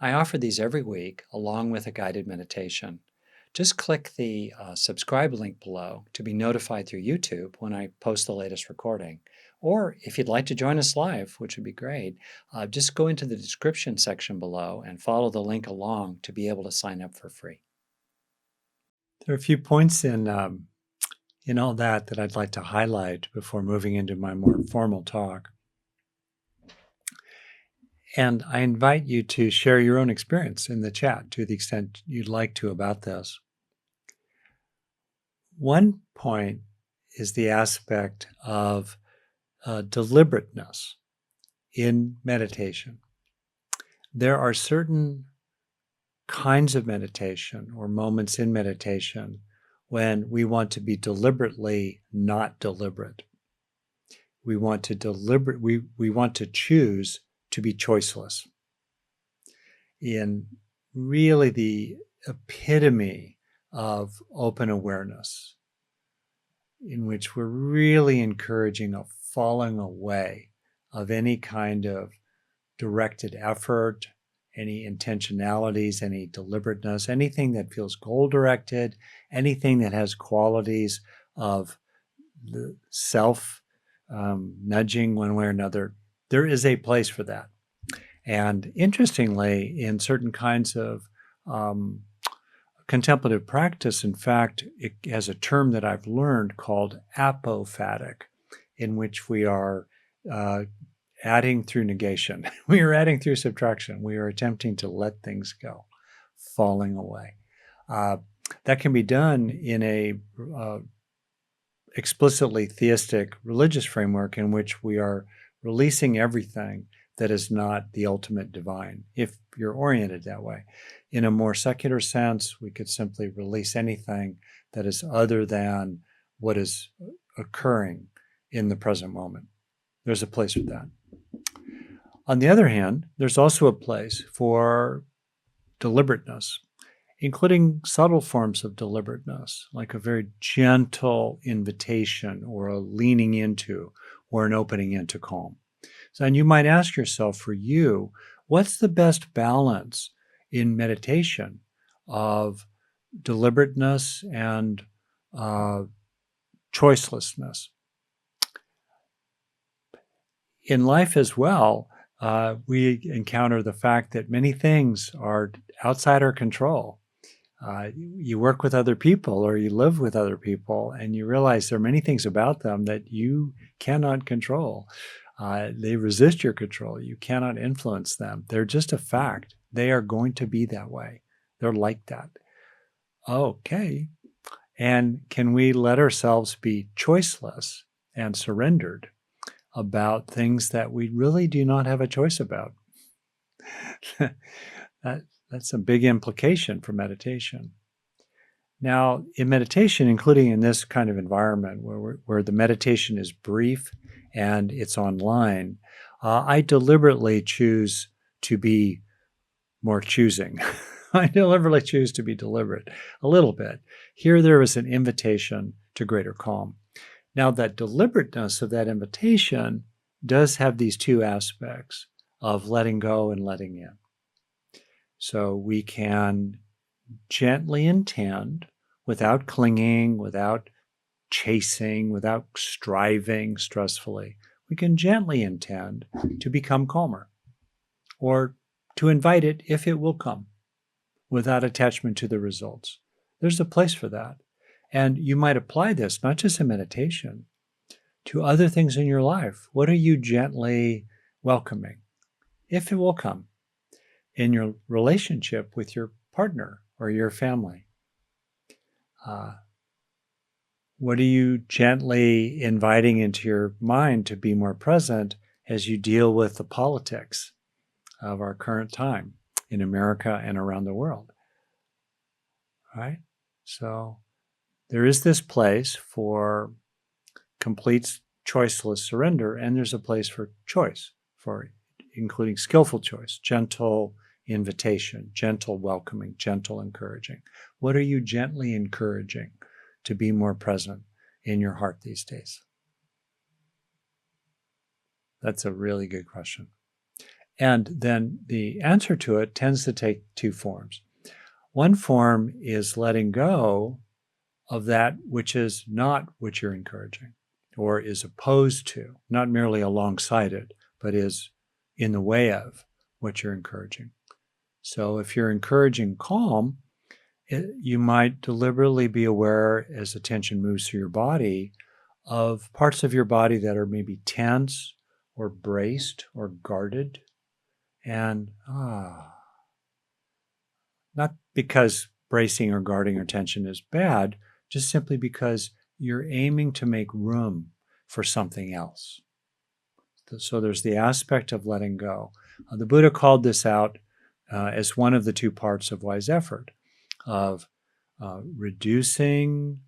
I offer these every week along with a guided meditation. Just click the subscribe link below to be notified through YouTube when I post the latest recording. Or if you'd like to join us live, which would be great, just go into the description section below and follow the link along to be able to sign up for free. There are a few points in all that I'd like to highlight before moving into my more formal talk. And I invite you to share your own experience in the chat to the extent you'd like to about this. One point is the aspect of deliberateness in meditation. There are certain kinds of meditation or moments in meditation when we want to be deliberately not deliberate. We want to choose to be choiceless. In really the epitome of open awareness, in which we're really encouraging a falling away of any kind of directed effort, any intentionalities, any deliberateness, anything that feels goal-directed, anything that has qualities of the self nudging one way or another. There is a place for that. And interestingly, in certain kinds of contemplative practice, in fact, it has a term that I've learned called apophatic, in which we are adding through negation. We are adding through subtraction. We are attempting to let things go, falling away. That can be done in a explicitly theistic religious framework in which we are releasing everything that is not the ultimate divine, if you're oriented that way. In a more secular sense, we could simply release anything that is other than what is occurring in the present moment. There's a place for that. On the other hand, there's also a place for deliberateness, including subtle forms of deliberateness, like a very gentle invitation or a leaning into or an opening into calm. So, and you might ask yourself, for you, what's the best balance in meditation of deliberateness and choicelessness? In life as well, we encounter the fact that many things are outside our control. You work with other people or you live with other people, and you realize there are many things about them that you cannot control. They resist your control. You cannot influence them. They're just a fact. They are going to be that way. They're like that. Okay. And can we let ourselves be choiceless and surrendered about things that we really do not have a choice about? That's a big implication for meditation. Now, in meditation, including in this kind of environment where the meditation is brief and it's online, I deliberately choose to be more choosing. I deliberately choose to be deliberate a little bit. Here there is an invitation to greater calm. Now, that deliberateness of that invitation does have these two aspects of letting go and letting in. So we can gently intend, without clinging, without chasing, without striving stressfully, we can gently intend to become calmer, or to invite it if it will come, without attachment to the results. There's a place for that. And you might apply this, not just in meditation, to other things in your life. What are you gently welcoming, if it will come, in your relationship with your partner or your family? What are you gently inviting into your mind to be more present as you deal with the politics of our current time in America and around the world? Right? So there is this place for complete choiceless surrender, and there's a place for choice, for including skillful choice, gentle invitation, gentle welcoming, gentle encouraging. What are you gently encouraging to be more present in your heart these days? That's a really good question. And then the answer to it tends to take two forms. One form is letting go of that which is not what you're encouraging or is opposed to, not merely alongside it, but is in the way of what you're encouraging. So if you're encouraging calm, you might deliberately be aware as attention moves through your body of parts of your body that are maybe tense or braced or guarded. And not because bracing or guarding or tension is bad, just simply because you're aiming to make room for something else. So there's the aspect of letting go. The Buddha called this out as one of the two parts of wise effort, of reducing,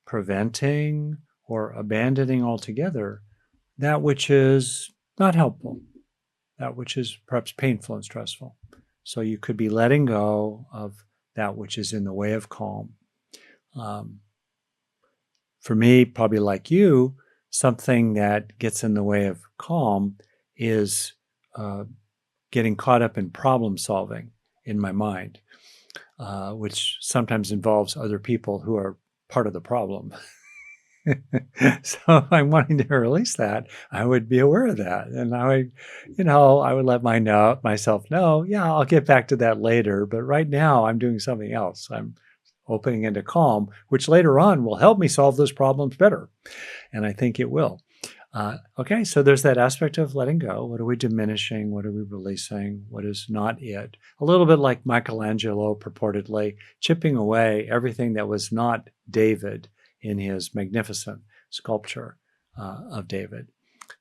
preventing, or abandoning altogether that which is not helpful, that which is perhaps painful and stressful. So you could be letting go of that which is in the way of calm. For me, probably like you, something that gets in the way of calm is getting caught up in problem solving in my mind, which sometimes involves other people who are part of the problem. So if I'm wanting to release that, I would be aware of that. And I would let myself know, yeah, I'll get back to that later. But right now I'm doing something else. I'm opening into calm, which later on will help me solve those problems better. And I think it will. Okay, so there's that aspect of letting go. What are we diminishing? What are we releasing? What is not it? A little bit like Michelangelo purportedly chipping away everything that was not David in his magnificent sculpture of David.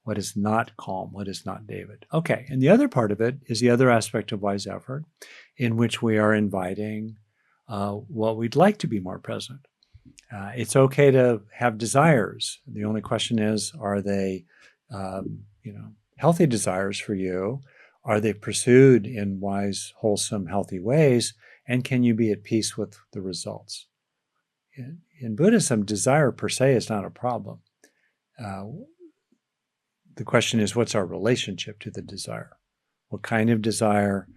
What is not calm? What is not David? Okay, and the other part of it is the other aspect of wise effort, in which we are inviting what we'd like to be more present. It's okay to have desires. The only question is, are they, healthy desires for you? Are they pursued in wise, wholesome, healthy ways? And can you be at peace with the results? In Buddhism, desire per se is not a problem. The question is, what's our relationship to the desire? What kind of desire?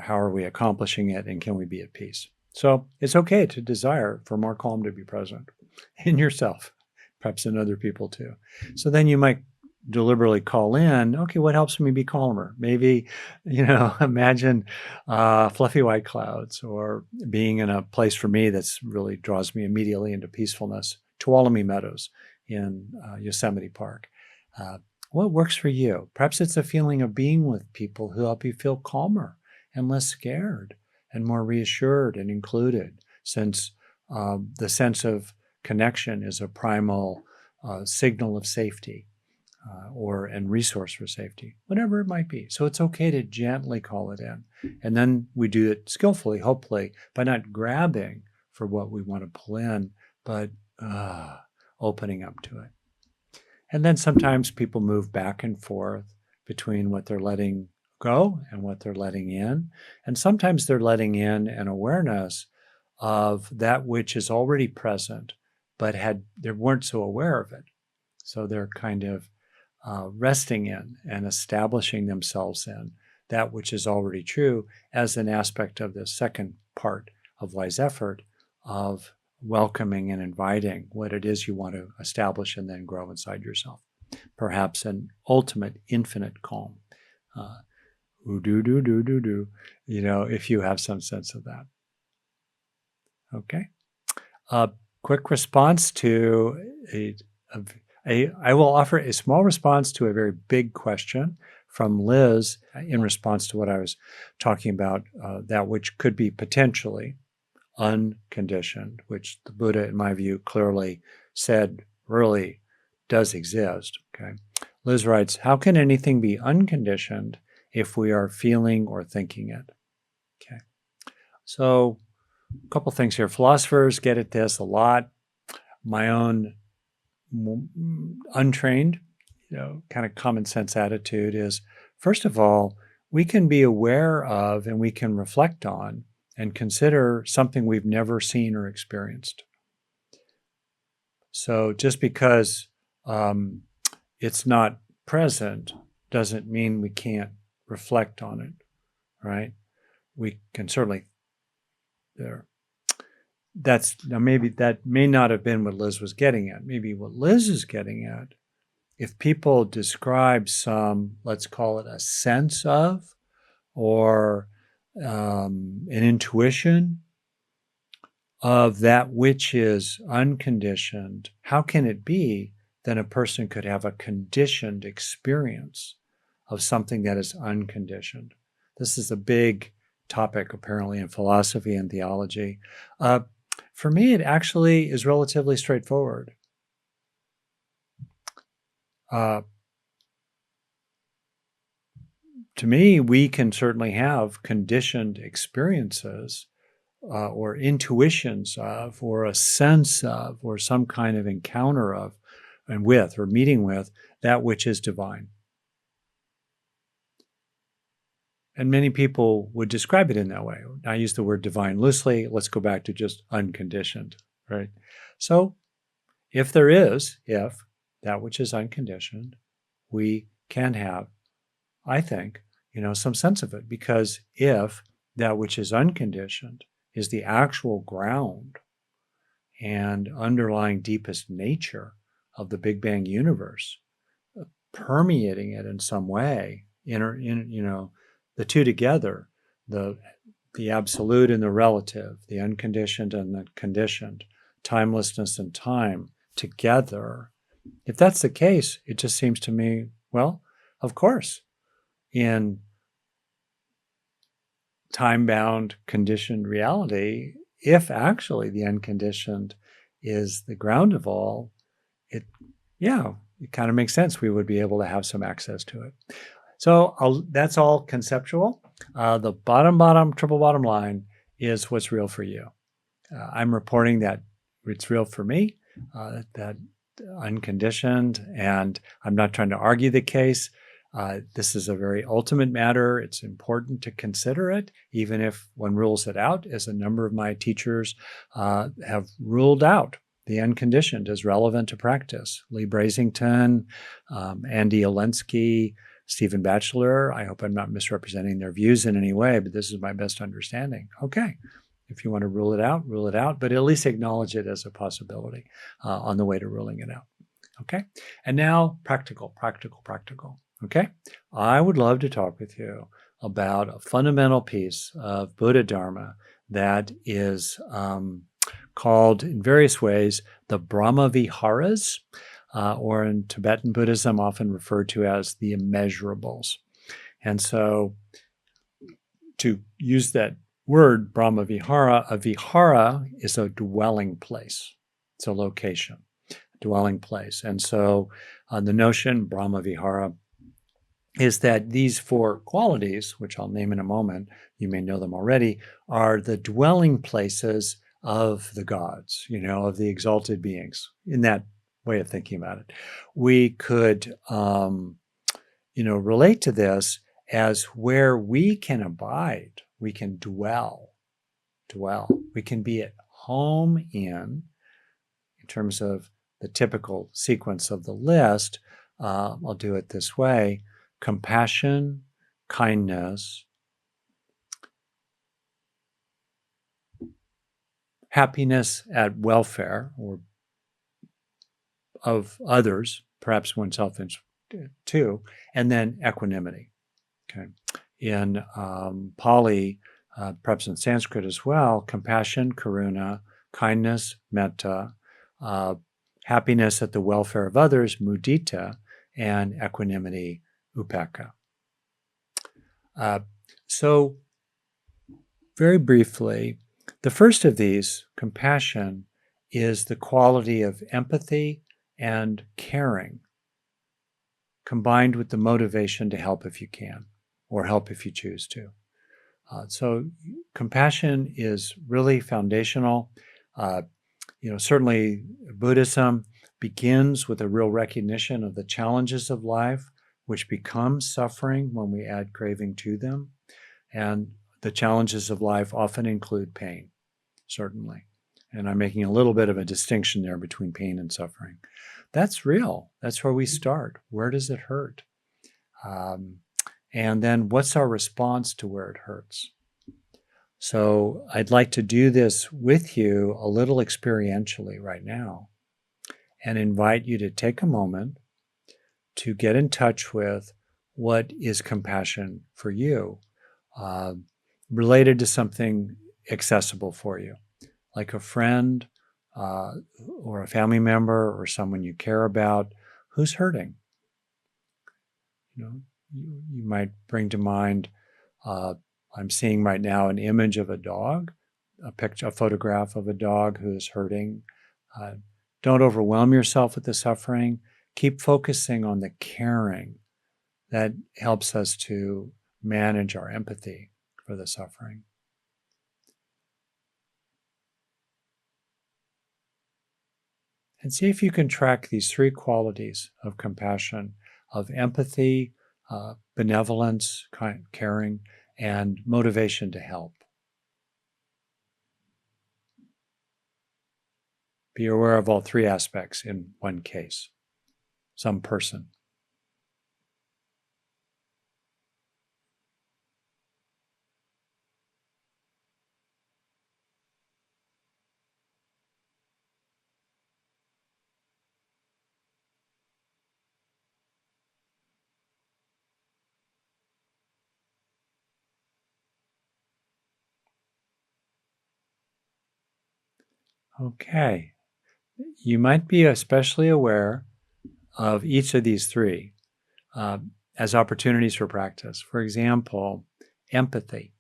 How are we accomplishing it? And can we be at peace? So it's okay to desire for more calm to be present in yourself, perhaps in other people too. So then you might deliberately call in, okay, what helps me be calmer? Maybe, imagine fluffy white clouds, or being in a place for me that's really draws me immediately into peacefulness, Tuolumne Meadows in Yosemite Park. What works for you? Perhaps it's a feeling of being with people who help you feel calmer and less scared and more reassured and included, since the sense of connection is a primal signal of safety and resource for safety, whatever it might be. So it's okay to gently call it in. And then we do it skillfully, hopefully, by not grabbing for what we want to pull in, but opening up to it. And then sometimes people move back and forth between what they're letting go and what they're letting in. And sometimes they're letting in an awareness of that which is already present, but they weren't so aware of it. So they're kind of resting in and establishing themselves in that which is already true as an aspect of the second part of wise effort of welcoming and inviting what it is you want to establish and then grow inside yourself. Perhaps an ultimate infinite calm. If you have some sense of that. Okay. Quick response to I will offer a small response to a very big question from Liz in response to what I was talking about, that which could be potentially unconditioned, which the Buddha, in my view, clearly said really does exist. Okay. Liz writes, how can anything be unconditioned if we are feeling or thinking it? Okay. So a couple things here. Philosophers get at this a lot. My own untrained, kind of common sense attitude is, first of all, we can be aware of and we can reflect on and consider something we've never seen or experienced. So just because it's not present doesn't mean we can't reflect on it, right? We can certainly there. Now maybe that may not have been what Liz was getting at. Maybe what Liz is getting at, if people describe some, let's call it a sense of, or an intuition of that which is unconditioned, how can it be that a person could have a conditioned experience of something that is unconditioned? This is a big topic, apparently, in philosophy and theology. For me, it actually is relatively straightforward. To me, we can certainly have conditioned experiences or intuitions of, or a sense of, or some kind of encounter of, and with, or meeting with that which is divine. And many people would describe it in that way. I use the word divine loosely. Let's go back to just unconditioned, right? So if that which is unconditioned, we can have, I think, some sense of it, because if that which is unconditioned is the actual ground and underlying deepest nature of the Big Bang universe, permeating it in some way, the two together, the absolute and the relative, the unconditioned and the conditioned, timelessness and time together. If that's the case, it just seems to me, well, of course, in time-bound, conditioned reality, if actually the unconditioned is the ground of all, it kind of makes sense. We would be able to have some access to it. So that's all conceptual. The triple bottom line is what's real for you. I'm reporting that it's real for me, that unconditioned, and I'm not trying to argue the case. This is a very ultimate matter. It's important to consider it, even if one rules it out, as a number of my teachers have ruled out the unconditioned as relevant to practice. Lee Brasington, Andy Olensky, Stephen Batchelor. I hope I'm not misrepresenting their views in any way, but this is my best understanding. Okay, if you want to rule it out, but at least acknowledge it as a possibility on the way to ruling it out. Okay, and now practical. Okay, I would love to talk with you about a fundamental piece of Buddha Dharma that is called in various ways the Brahma Viharas, or in Tibetan Buddhism often referred to as the immeasurables. And so to use that word, Brahma Vihara, a vihara is a dwelling place. It's a location, dwelling place. And so the notion, Brahma Vihara, is that these four qualities, which I'll name in a moment, you may know them already, are the dwelling places of the gods, of the exalted beings, in that way of thinking about it. We could, relate to this as where we can abide, we can dwell. We can be at home in terms of the typical sequence of the list. I'll do it this way: compassion, kindness, happiness at welfare or of others, perhaps oneself too, and then equanimity. Okay, in Pali, perhaps in Sanskrit as well, compassion, karuna, kindness, metta, happiness at the welfare of others, mudita, and equanimity, upekkha. So, very briefly, the first of these, compassion, is the quality of empathy and caring, combined with the motivation to help if you can, or help if you choose to. So compassion is really foundational. Certainly Buddhism begins with a real recognition of the challenges of life, which become suffering when we add craving to them. And the challenges of life often include pain, certainly. And I'm making a little bit of a distinction there between pain and suffering. That's real. That's where we start. Where does it hurt? And then what's our response to where it hurts? So I'd like to do this with you a little experientially right now and invite you to take a moment to get in touch with what is compassion for you, uh, related to something accessible for you, like a friend uh, or a family member or someone you care about who's hurting. You know, you might bring to mind, uh, I'm seeing right now an image of a dog, a photograph of a dog who is hurting. Uh, don't overwhelm yourself with the suffering. Keep focusing on the caring. That helps us to manage our empathy for the suffering. And see if you can track these three qualities of compassion, of empathy, benevolence, caring, and motivation to help. Be aware of all three aspects in one case, some person. Okay. You might be especially aware of each of these three uh, as opportunities for practice. For example, empathy.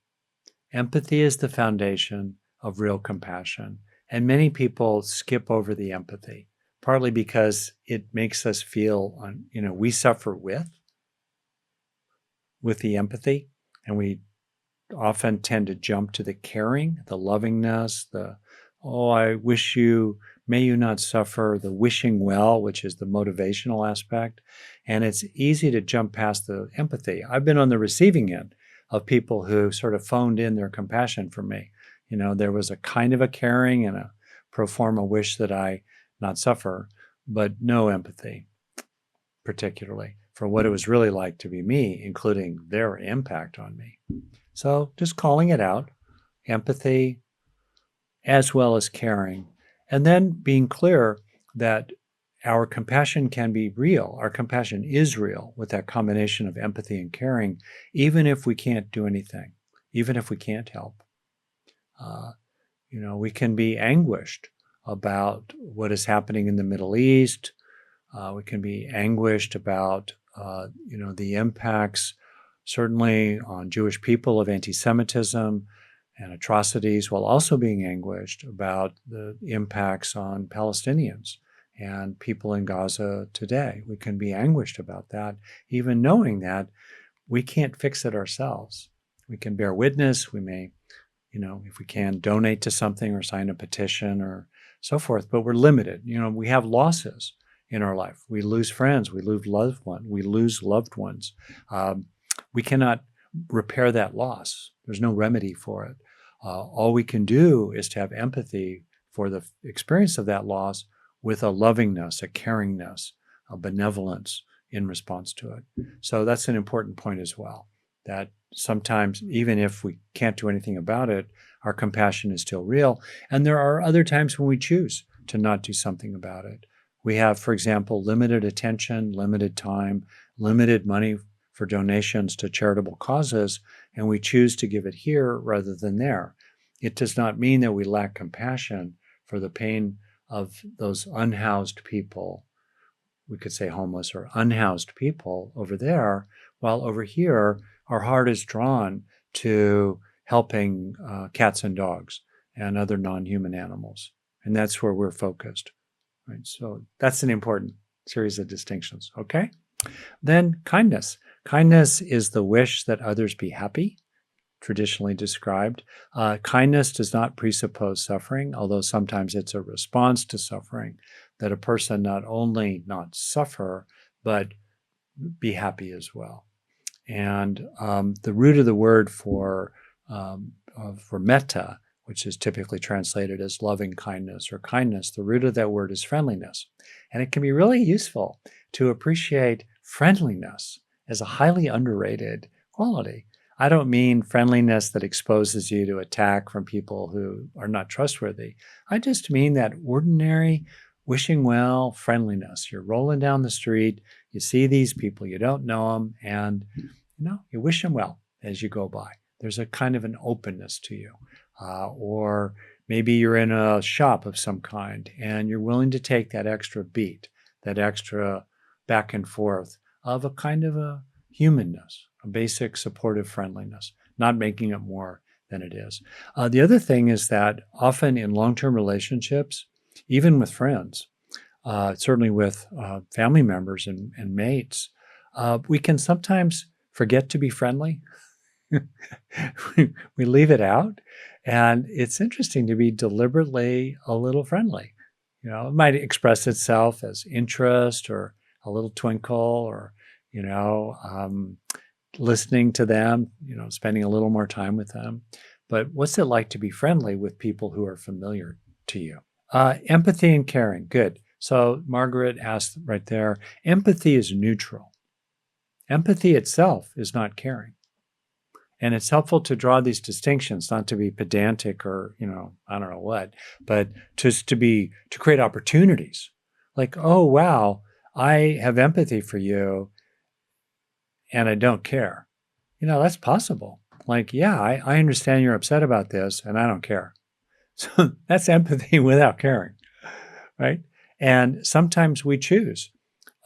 Empathy is the foundation of real compassion. And many people skip over the empathy, partly because it makes us feel, we suffer with the empathy, and we often tend to jump to the caring, the lovingness, oh, I wish you, may you not suffer, the wishing well, which is the motivational aspect. And it's easy to jump past the empathy. I've been on the receiving end of people who sort of phoned in their compassion for me. There was a kind of a caring and a pro forma wish that I not suffer, but no empathy, particularly for what it was really like to be me, including their impact on me. So just calling it out, empathy as well as caring, and then being clear that our compassion can be real. Our compassion is real with that combination of empathy and caring, even if we can't do anything, even if we can't help. Uh, we can be anguished about what is happening in the Middle East. We can be anguished about, the impacts, certainly on Jewish people, of anti-Semitism and atrocities, while also being anguished about the impacts on Palestinians and people in Gaza today. We can be anguished about that, even knowing that we can't fix it ourselves. We can bear witness. We may, if we can, donate to something or sign a petition or so forth, but we're limited. We have losses in our life. We lose friends. We lose loved ones. We cannot repair that loss. There's no remedy for it. All we can do is to have empathy for the experience of that loss with a lovingness, a caringness, a benevolence in response to it. So that's an important point as well, that sometimes, even if we can't do anything about it, our compassion is still real. And there are other times when we choose to not do something about it. We have, for example, limited attention, limited time, limited money for donations to charitable causes, and we choose to give it here rather than there. It does not mean that we lack compassion for the pain of those unhoused people. We could say homeless or unhoused people over there, while over here, our heart is drawn to helping cats and dogs and other non-human animals. And that's where we're focused. Right? So that's an important series of distinctions. Okay? Then kindness. Kindness is the wish that others be happy, traditionally described. Kindness does not presuppose suffering, although sometimes it's a response to suffering, that a person not only not suffer, but be happy as well. And the root of the word for metta, which is typically translated as loving kindness or kindness, the root of that word is friendliness. And it can be really useful to appreciate friendliness as a highly underrated quality. I don't mean friendliness that exposes you to attack from people who are not trustworthy. I just mean that ordinary, wishing well friendliness. You're rolling down the street, you see these people, you don't know them, and you wish them well as you go by. There's a kind of an openness to you. Or maybe you're in a shop of some kind and you're willing to take that extra beat, that extra back and forth of a kind of a humanness, a basic supportive friendliness, not making it more than it is. The other thing is that often in long-term relationships, even with friends, certainly with family members and mates, we can sometimes forget to be friendly. We leave it out. And it's interesting to be deliberately a little friendly. It might express itself as interest or a little twinkle or, listening to them, spending a little more time with them. But what's it like to be friendly with people who are familiar to you? Empathy and caring. Good. So Margaret asked right there, empathy is neutral. Empathy itself is not caring. And it's helpful to draw these distinctions, not to be pedantic or, I don't know what, but just to create opportunities. Like, oh, wow, I have empathy for you and I don't care. That's possible. Like, yeah, I understand you're upset about this and I don't care. So that's empathy without caring, right? And sometimes we choose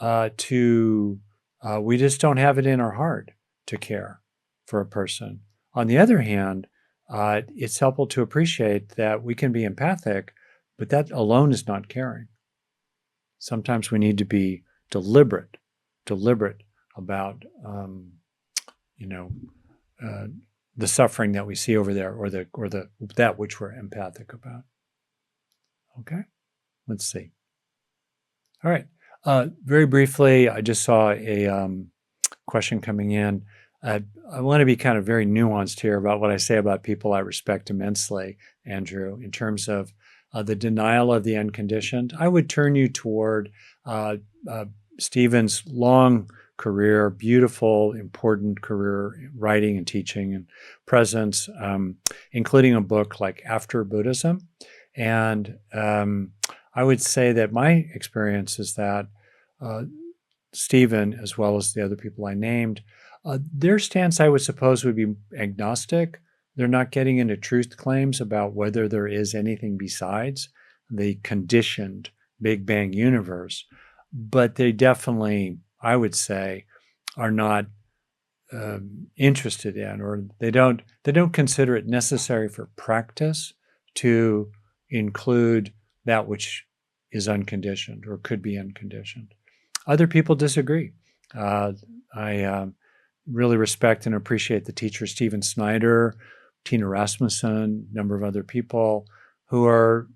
we just don't have it in our heart to care for a person. On the other hand, it's helpful to appreciate that we can be empathic, but that alone is not caring. Sometimes we need to be deliberate about, the suffering that we see over there, or that which we're empathic about. Okay, let's see. All right. Very briefly, I just saw a question coming in. I want to be kind of very nuanced here about what I say about people I respect immensely, Andrew, in terms of the denial of the unconditioned. I would turn you toward Stephen's long career, beautiful, important career, writing and teaching and presence, including a book like After Buddhism. And I would say that my experience is that Stephen, as well as the other people I named, their stance, I would suppose, would be agnostic. They're not getting into truth claims about whether there is anything besides the conditioned Big Bang universe, but they definitely, I would say, are not interested in, or they don't consider it necessary for practice to include that which is unconditioned or could be unconditioned. Other people disagree. I really respect and appreciate the teacher Stephen Snyder, Tina Rasmussen, a number of other people who are,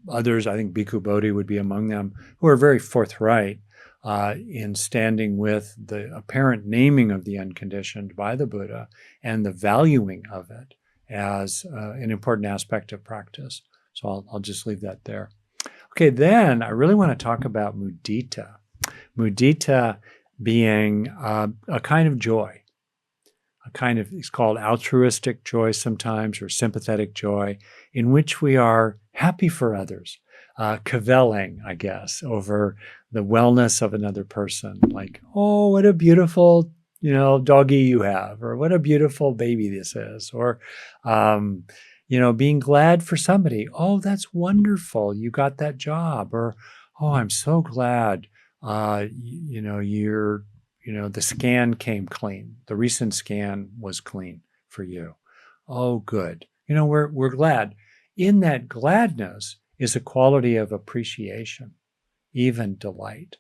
others, I think Bhikkhu Bodhi would be among them, who are very forthright in standing with the apparent naming of the unconditioned by the Buddha and the valuing of it as an important aspect of practice. So I'll just leave that there. Okay, then I really want to talk about mudita. Mudita being a kind of joy, it's called altruistic joy sometimes, or sympathetic joy, in which we are happy for others, cavelling, I guess, over the wellness of another person. Like, oh, what a beautiful, doggy you have, or what a beautiful baby this is, or, being glad for somebody. Oh, that's wonderful. You got that job. Or, oh, I'm so glad, the scan came clean. The recent scan was clean for you. Oh, good. We're glad. In that gladness is a quality of appreciation, even delight.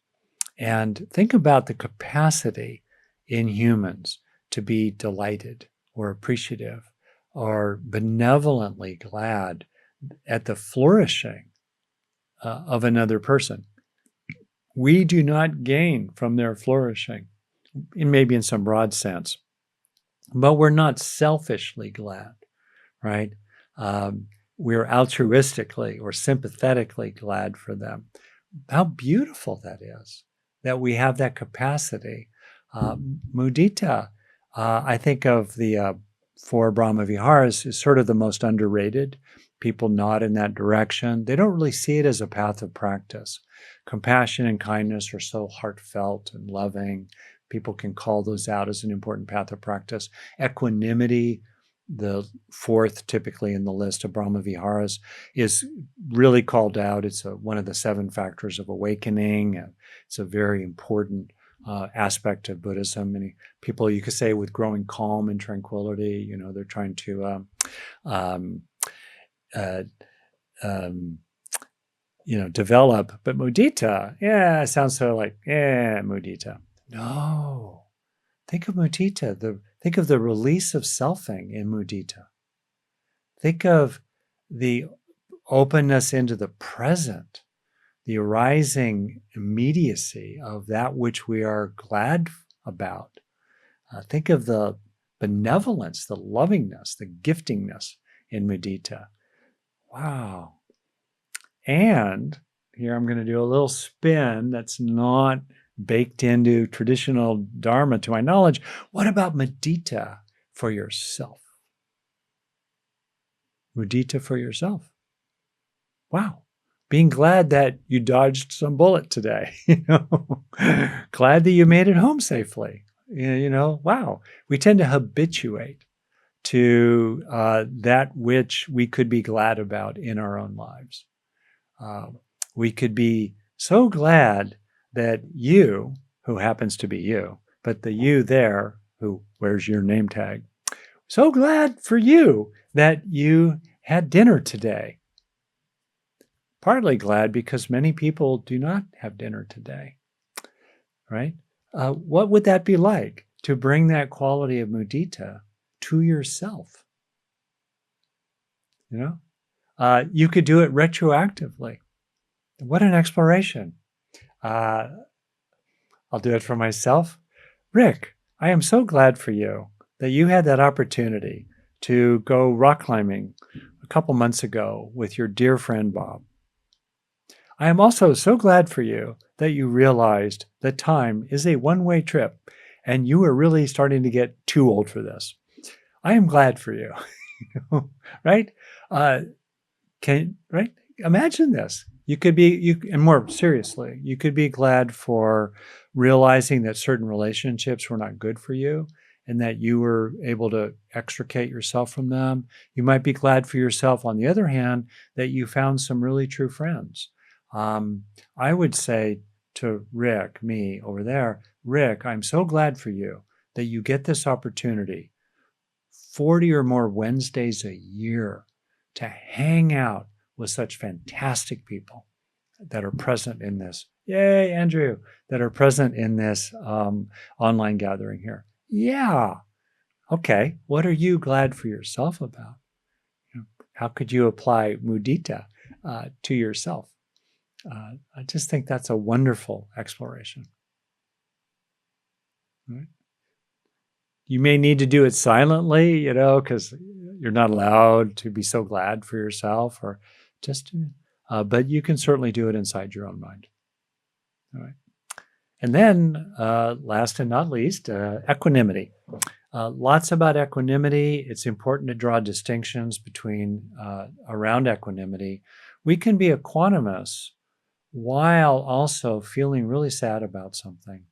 And think about the capacity in humans to be delighted or appreciative or benevolently glad at the flourishing of another person. We do not gain from their flourishing, maybe in some broad sense, but we're not selfishly glad, right? We're altruistically or sympathetically glad for them. How beautiful that is, that we have that capacity Mudita, I think of the four Brahma Viharas is sort of the most underrated. People nod in that direction. They don't really see it as a path of practice. Compassion and kindness are so heartfelt and loving. People can call those out as an important path of practice. Equanimity, the fourth typically in the list of Brahma Viharas, is really called out. It's one of the seven factors of awakening. It's a very important aspect of Buddhism. Many people, you could say, with growing calm and tranquility, they're trying to develop. But mudita, it sounds so like, mudita. No, think of mudita. Think of the release of selfing in mudita. Think of the openness into the present, the arising immediacy of that which we are glad about. Think of the benevolence, the lovingness, the giftingness in mudita. Wow. And here I'm going to do a little spin that's not baked into traditional Dharma to my knowledge. What about mudita for yourself? Mudita for yourself. Wow. Being glad that you dodged some bullet today, glad that you made it home safely. Wow. We tend to habituate to that which we could be glad about in our own lives. We could be so glad that you, who happens to be you, but the you there who wears your name tag, so glad for you that you had dinner today. Partly glad because many people do not have dinner today, right? What would that be like to bring that quality of mudita to yourself? You could do it retroactively. What an exploration. I'll do it for myself. Rick, I am so glad for you that you had that opportunity to go rock climbing a couple months ago with your dear friend Bob. I am also so glad for you that you realized that time is a one-way trip and you are really starting to get too old for this. I am glad for you, right? Right? Imagine this. And more seriously, you could be glad for realizing that certain relationships were not good for you and that you were able to extricate yourself from them. You might be glad for yourself, on the other hand, that you found some really true friends. I would say to Rick, me over there, Rick, I'm so glad for you that you get this opportunity 40 or more Wednesdays a year to hang out with such fantastic people that are present in this. Yay, Andrew, that are present in this online gathering here. Yeah. Okay. What are you glad for yourself about? How could you apply mudita to yourself? I just think that's a wonderful exploration. Right? You may need to do it silently, because you're not allowed to be so glad for yourself, or but you can certainly do it inside your own mind. All right. And then, last and not least, equanimity. Lots about equanimity. It's important to draw distinctions around equanimity. We can be equanimous while also feeling really sad about something,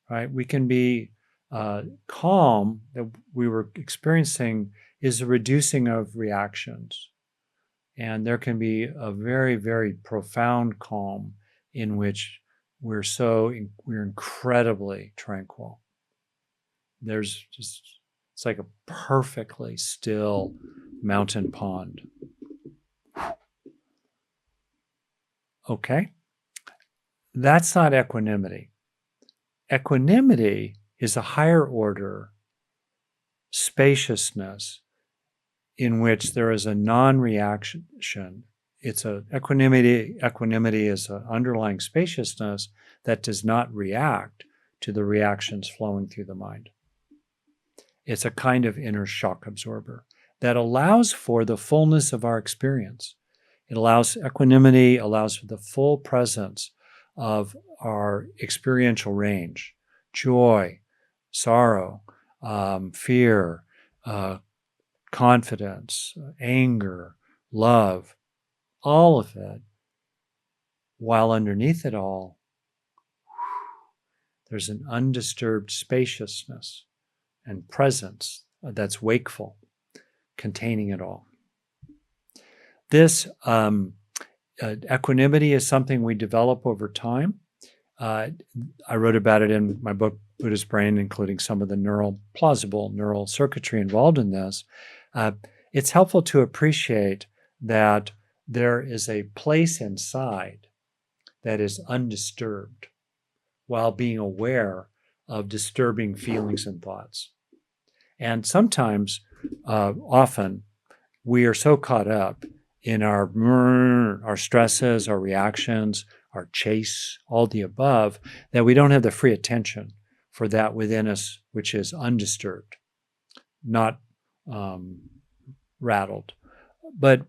right? We can be calm. That we were experiencing is a reducing of reactions. And there can be a very, very profound calm in which we're incredibly tranquil. It's like a perfectly still mountain pond. Okay? That's not equanimity. Equanimity is a higher order spaciousness in which there is a non-reaction. Equanimity is an underlying spaciousness that does not react to the reactions flowing through the mind. It's a kind of inner shock absorber that allows for the fullness of our experience. Equanimity allows for the full presence of our experiential range, joy, sorrow, fear, confidence, anger, love, all of it, while underneath it all, there's an undisturbed spaciousness and presence that's wakeful, containing it all. This equanimity is something we develop over time. I wrote about it in my book, Buddhist Brain, including some of the plausible neural circuitry involved in this. It's helpful to appreciate that there is a place inside that is undisturbed while being aware of disturbing feelings and thoughts. And sometimes, often, we are so caught up in our stresses, our reactions, our chase, all the above, that we don't have the free attention for that within us, which is undisturbed, not rattled. But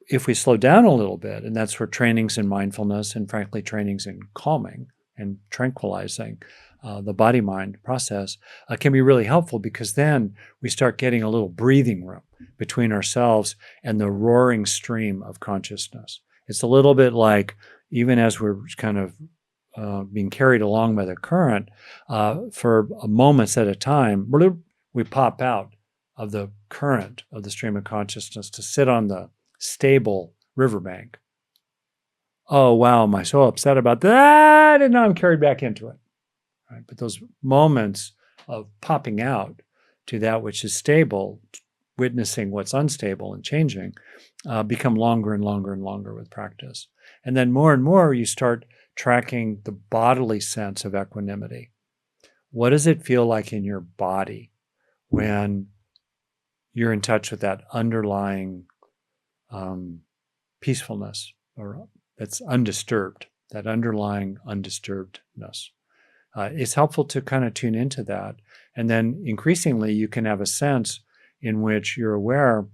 if we slow down a little bit, and that's where trainings in mindfulness and frankly trainings in calming and tranquilizing the body-mind process can be really helpful, because then we start getting a little breathing room between ourselves and the roaring stream of consciousness. It's a little bit like, even as we're kind of being carried along by the current, for moments at a time, we pop out of the current of the stream of consciousness to sit on the stable riverbank. Oh, wow, am I so upset about that? And now I'm carried back into it. Right? But those moments of popping out to that which is stable, witnessing what's unstable and changing, become longer and longer and longer with practice. And then more and more, you start tracking the bodily sense of equanimity. What does it feel like in your body when you're in touch with that underlying peacefulness, or that's undisturbed, that underlying undisturbedness? It's helpful to kind of tune into that. And then increasingly, you can have a sense in which you're aware,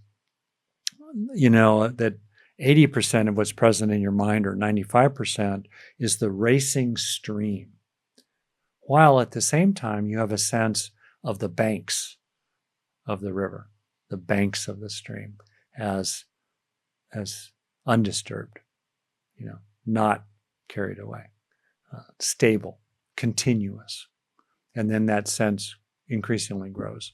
that 80% of what's present in your mind, or 95%, is the racing stream. While at the same time, you have a sense of the banks of the river, the banks of the stream, as undisturbed, not carried away, stable, continuous. And then that sense increasingly grows.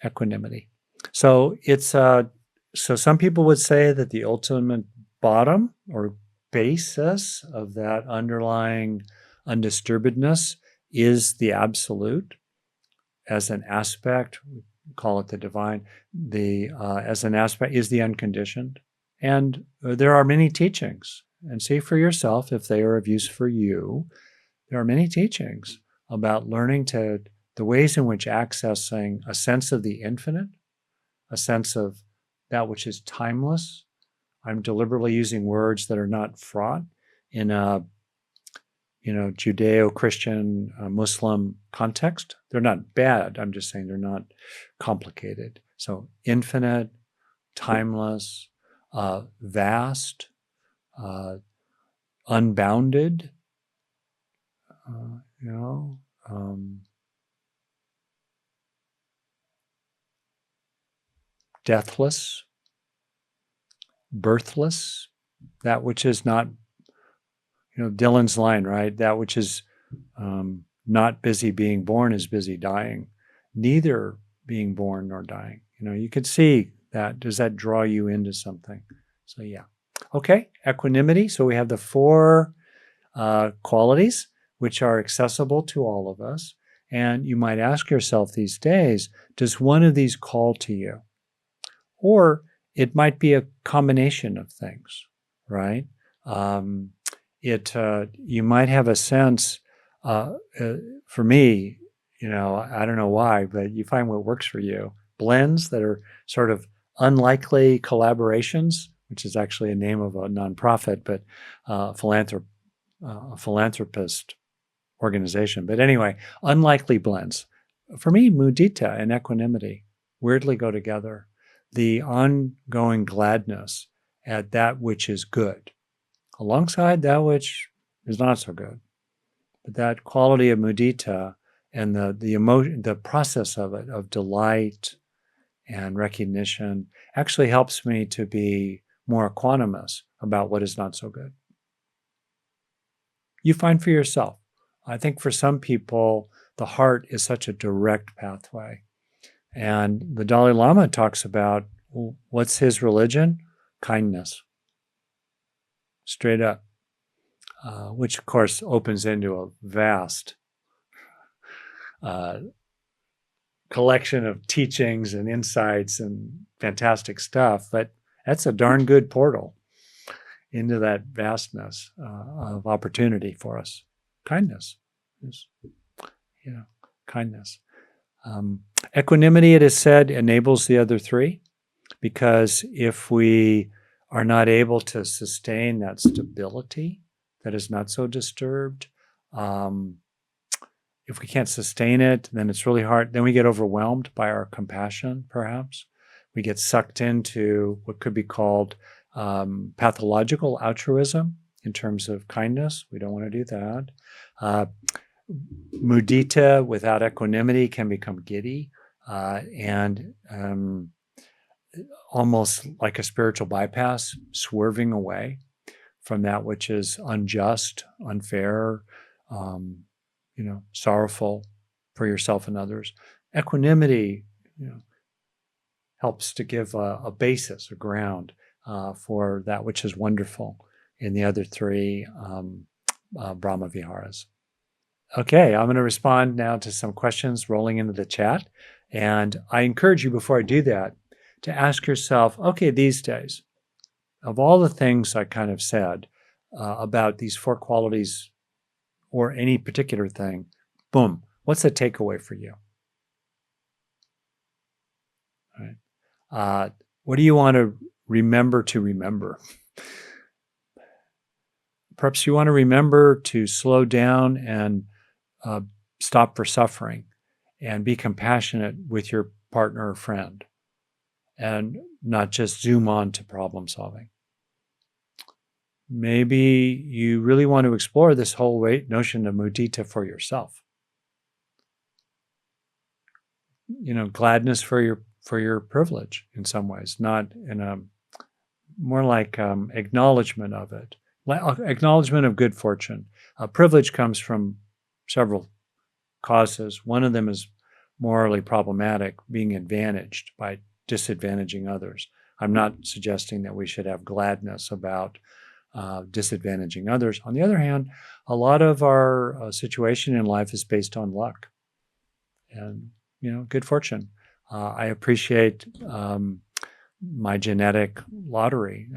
Equanimity. So it's so some people would say that the ultimate bottom or basis of that underlying undisturbedness is the absolute as an aspect. We call it the divine. As an aspect is the unconditioned. And there are many teachings, and see for yourself if they are of use for you. There are many teachings about learning the ways in which accessing a sense of the infinite, a sense of that which is timeless. I'm deliberately using words that are not fraught in a Judeo-Christian, Muslim context. They're not bad. I'm just saying they're not complicated. So infinite, timeless, vast, unbounded, deathless, birthless, that which is not, Dylan's line, right? That which is not busy being born is busy dying, neither being born nor dying. You could see that. Does that draw you into something? So yeah. Okay, equanimity. So we have the 4 qualities which are accessible to all of us. And you might ask yourself these days, does one of these call to you? Or it might be a combination of things, right? You might have a sense, for me, I don't know why, but you find what works for you. Blends that are sort of unlikely collaborations, which is actually a name of a nonprofit, but a philanthropist organization. But anyway, unlikely blends. For me, mudita and equanimity weirdly go together. The ongoing gladness at that which is good, alongside that which is not so good. But that quality of mudita and the emotion, the process of it, of delight and recognition, actually helps me to be more equanimous about what is not so good. You find for yourself. I think for some people, the heart is such a direct pathway. And the Dalai Lama talks about, what's his religion? Kindness. Straight up. Which, of course, opens into a vast collection of teachings and insights and fantastic stuff. But that's a darn good portal into that vastness of opportunity for us. Kindness is, kindness. Equanimity, it is said, enables the other three, because if we are not able to sustain that stability that is not so disturbed, if we can't sustain it, then it's really hard. Then we get overwhelmed by our compassion, perhaps. We get sucked into what could be called pathological altruism in terms of kindness. We don't want to do that. Mudita without equanimity can become giddy and almost like a spiritual bypass, swerving away from that which is unjust, unfair, sorrowful for yourself and others. Equanimity, helps to give a basis, a ground for that which is wonderful in the other three Brahma Viharas. Okay, I'm going to respond now to some questions rolling into the chat. And I encourage you, before I do that, to ask yourself, okay, these days, of all the things I kind of said about these four qualities or any particular thing, boom, what's the takeaway for you? All right. What do you want to remember to remember? Perhaps you want to remember to slow down and stop for suffering and be compassionate with your partner or friend and not just zoom on to problem solving. Maybe you really want to explore this whole notion of mudita for yourself. Gladness for your privilege in some ways, not in a more like acknowledgement of it, acknowledgement of good fortune. Privilege comes from several causes. One of them is morally problematic, being advantaged by disadvantaging others. I'm not suggesting that we should have gladness about disadvantaging others. On the other hand, a lot of our situation in life is based on luck and good fortune. I appreciate my genetic lottery.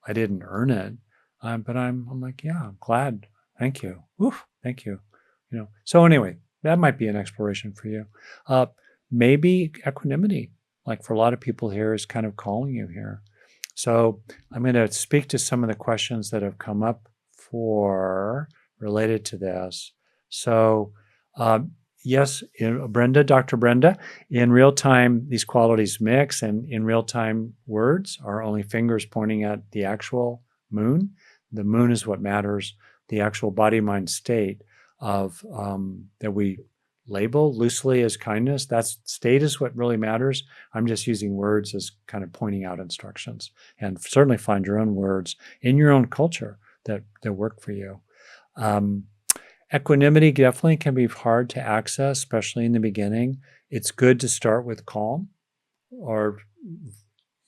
I didn't earn it, but I'm like, yeah, I'm glad. Thank you. Oof, thank you. So anyway, that might be an exploration for you. Maybe equanimity, like for a lot of people here, is kind of calling you here. So I'm going to speak to some of the questions that have come up related to this. So yes, Dr. Brenda, in real time, these qualities mix, and in real time, words are only fingers pointing at the actual moon. The moon is what matters. The actual body-mind state of that we label loosely as kindness, that state is what really matters. I'm just using words as kind of pointing out instructions, and certainly find your own words in your own culture that work for you. Equanimity definitely can be hard to access, especially in the beginning. It's good to start with calm or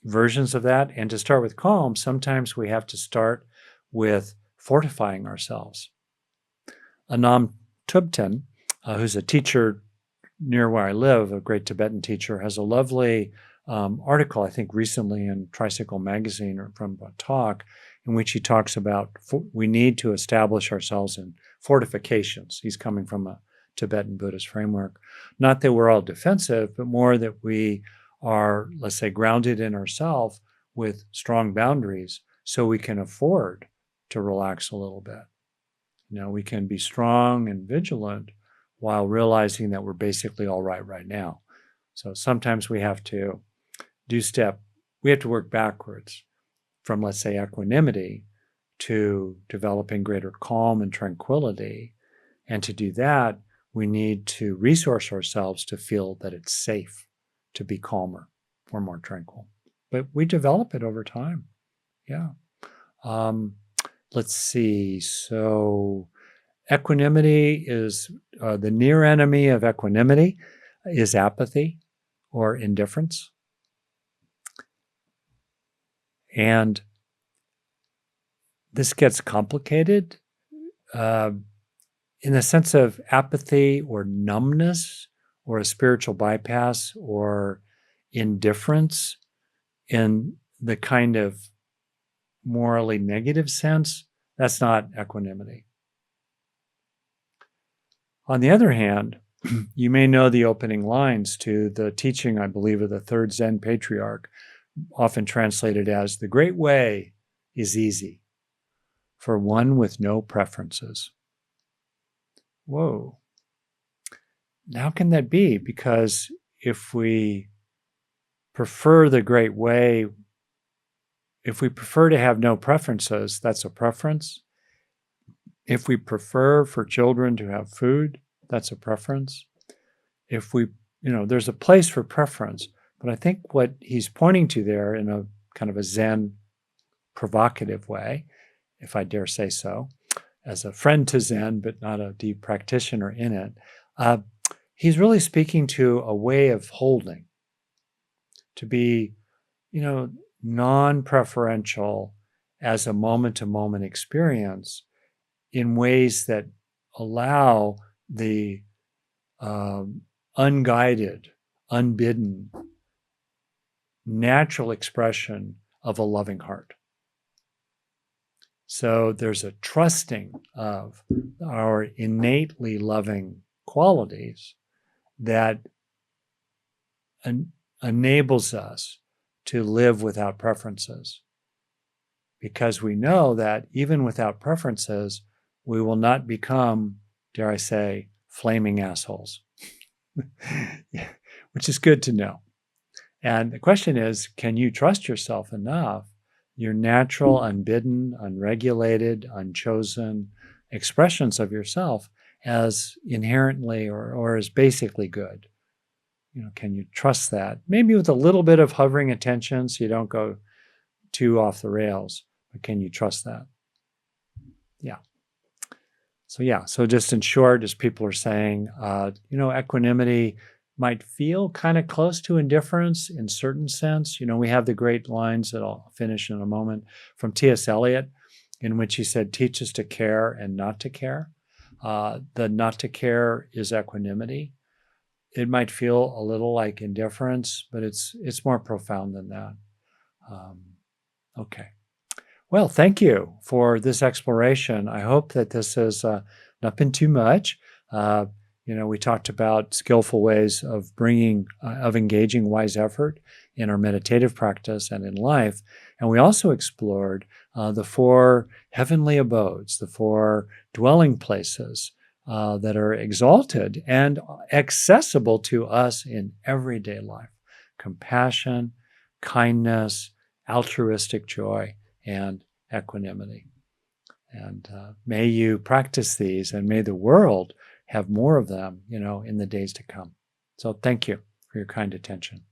versions of that. And to start with calm, sometimes we have to start with fortifying ourselves. Anam Tubten, who's a teacher near where I live, a great Tibetan teacher, has a lovely article, I think recently in Tricycle Magazine or from a talk, in which he talks about we need to establish ourselves in fortifications. He's coming from a Tibetan Buddhist framework. Not that we're all defensive, but more that we are, let's say, grounded in ourselves with strong boundaries so we can afford to relax a little bit. We can be strong and vigilant while realizing that we're basically all right now. So sometimes we have to work backwards from, let's say, equanimity to developing greater calm and tranquility And to do that, we need to resource ourselves to feel that it's safe to be calmer or more tranquil. But we develop it over time. Yeah. Let's see. So equanimity is the near enemy of equanimity is apathy or indifference. And this gets complicated in the sense of apathy or numbness or a spiritual bypass or indifference in the kind of morally negative sense. That's not equanimity. On the other hand, you may know the opening lines to the teaching, I believe, of the third Zen patriarch, often translated as, "The great way is easy for one with no preferences." Whoa. How can that be? Because if we prefer the great way, if we prefer to have no preferences, that's a preference. If we prefer for children to have food, that's a preference. If we, there's a place for preference, but I think what he's pointing to there in a kind of a Zen provocative way, if I dare say so, as a friend to Zen, but not a deep practitioner in it, he's really speaking to a way of holding, to be, non-preferential as a moment-to-moment experience in ways that allow the unguided, unbidden, natural expression of a loving heart. So there's a trusting of our innately loving qualities that enables us to live without preferences, because we know that even without preferences, we will not become, dare I say, flaming assholes, which is good to know. And the question is, can you trust yourself enough, your natural, unbidden, unregulated, unchosen expressions of yourself as inherently or as basically good? Can you trust that? Maybe with a little bit of hovering attention so you don't go too off the rails, but can you trust that? Yeah. So just in short, as people are saying, equanimity might feel kind of close to indifference in certain sense. We have the great lines that I'll finish in a moment from T.S. Eliot, in which he said, "Teach us to care and not to care." The not to care is equanimity. It might feel a little like indifference, but it's more profound than that. Okay. Well, thank you for this exploration. I hope that this has not been too much. We talked about skillful ways of engaging wise effort in our meditative practice and in life. And we also explored the 4 heavenly abodes, the 4 dwelling places that are exalted and accessible to us in everyday life: compassion, kindness, altruistic joy, and equanimity. And may you practice these, and may the world have more of them, in the days to come. So thank you for your kind attention.